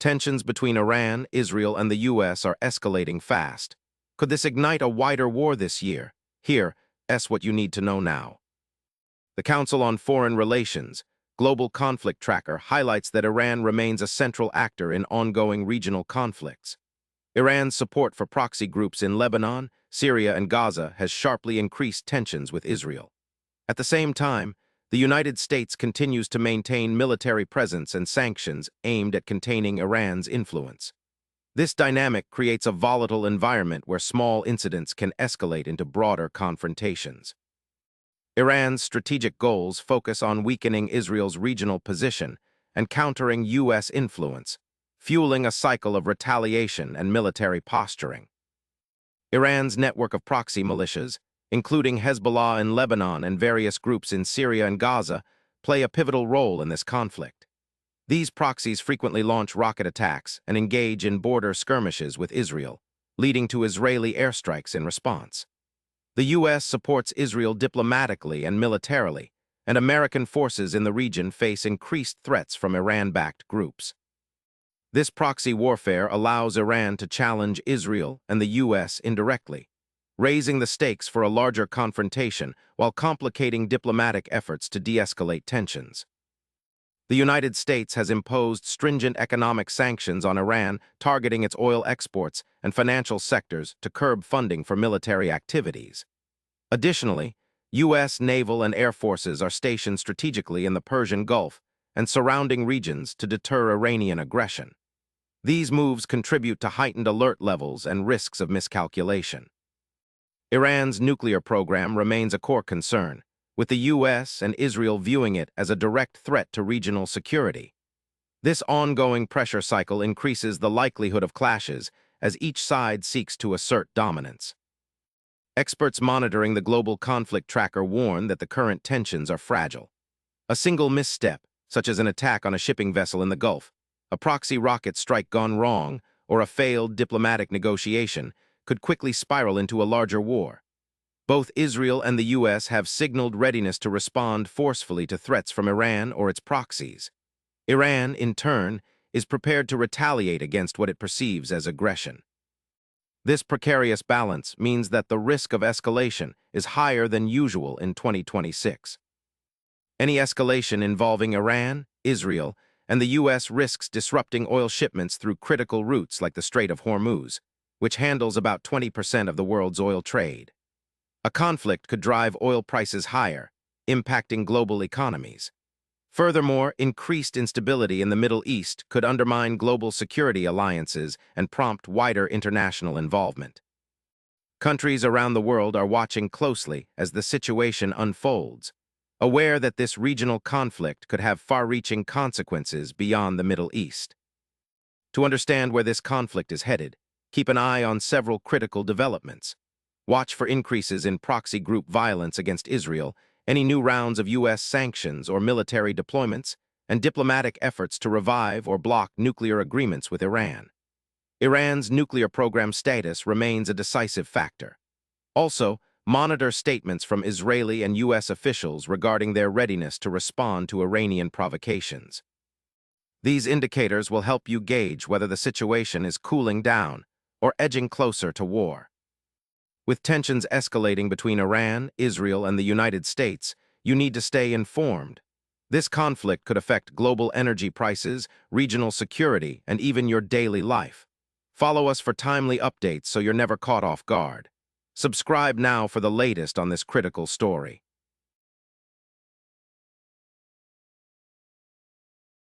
Tensions between Iran, Israel, and the U.S. are escalating fast. Could this ignite a wider war this year? Here, what you need to know now. The Council on Foreign Relations, Global Conflict Tracker, highlights that Iran remains a central actor in ongoing regional conflicts. Iran's support for proxy groups in Lebanon, Syria, and Gaza has sharply increased tensions with Israel. At the same time, the United States continues to maintain military presence and sanctions aimed at containing Iran's influence. This dynamic creates a volatile environment where small incidents can escalate into broader confrontations. Iran's strategic goals focus on weakening Israel's regional position and countering U.S. influence, fueling a cycle of retaliation and military posturing. Iran's network of proxy militias, including Hezbollah in Lebanon and various groups in Syria and Gaza, play a pivotal role in this conflict. These proxies frequently launch rocket attacks and engage in border skirmishes with Israel, leading to Israeli airstrikes in response. The U.S. supports Israel diplomatically and militarily, and American forces in the region face increased threats from Iran-backed groups. This proxy warfare allows Iran to challenge Israel and the U.S. indirectly, raising the stakes for a larger confrontation while complicating diplomatic efforts to de-escalate tensions. The United States has imposed stringent economic sanctions on Iran, targeting its oil exports and financial sectors to curb funding for military activities. Additionally, U.S. naval and air forces are stationed strategically in the Persian Gulf and surrounding regions to deter Iranian aggression. These moves contribute to heightened alert levels and risks of miscalculation. Iran's nuclear program remains a core concern, with the U.S. and Israel viewing it as a direct threat to regional security. This ongoing pressure cycle increases the likelihood of clashes as each side seeks to assert dominance. Experts monitoring the Global Conflict Tracker warn that the current tensions are fragile. A single misstep, such as an attack on a shipping vessel in the Gulf, a proxy rocket strike gone wrong, or a failed diplomatic negotiation, could quickly spiral into a larger war. Both Israel and the U.S. have signaled readiness to respond forcefully to threats from Iran or its proxies. Iran, in turn, is prepared to retaliate against what it perceives as aggression. This precarious balance means that the risk of escalation is higher than usual in 2026. Any escalation involving Iran, Israel, and the U.S. risks disrupting oil shipments through critical routes like the Strait of Hormuz, which handles about 20% of the world's oil trade. A conflict could drive oil prices higher, impacting global economies. Furthermore, increased instability in the Middle East could undermine global security alliances and prompt wider international involvement. Countries around the world are watching closely as the situation unfolds, aware that this regional conflict could have far-reaching consequences beyond the Middle East. To understand where this conflict is headed, keep an eye on several critical developments. Watch for increases in proxy group violence against Israel, any new rounds of U.S. sanctions or military deployments, and diplomatic efforts to revive or block nuclear agreements with Iran. Iran's nuclear program status remains a decisive factor. Also, monitor statements from Israeli and U.S. officials regarding their readiness to respond to Iranian provocations. These indicators will help you gauge whether the situation is cooling down or edging closer to war. With tensions escalating between Iran, Israel, and the United States, you need to stay informed. This conflict could affect global energy prices, regional security, and even your daily life. Follow us for timely updates so you're never caught off guard. Subscribe now for the latest on this critical story.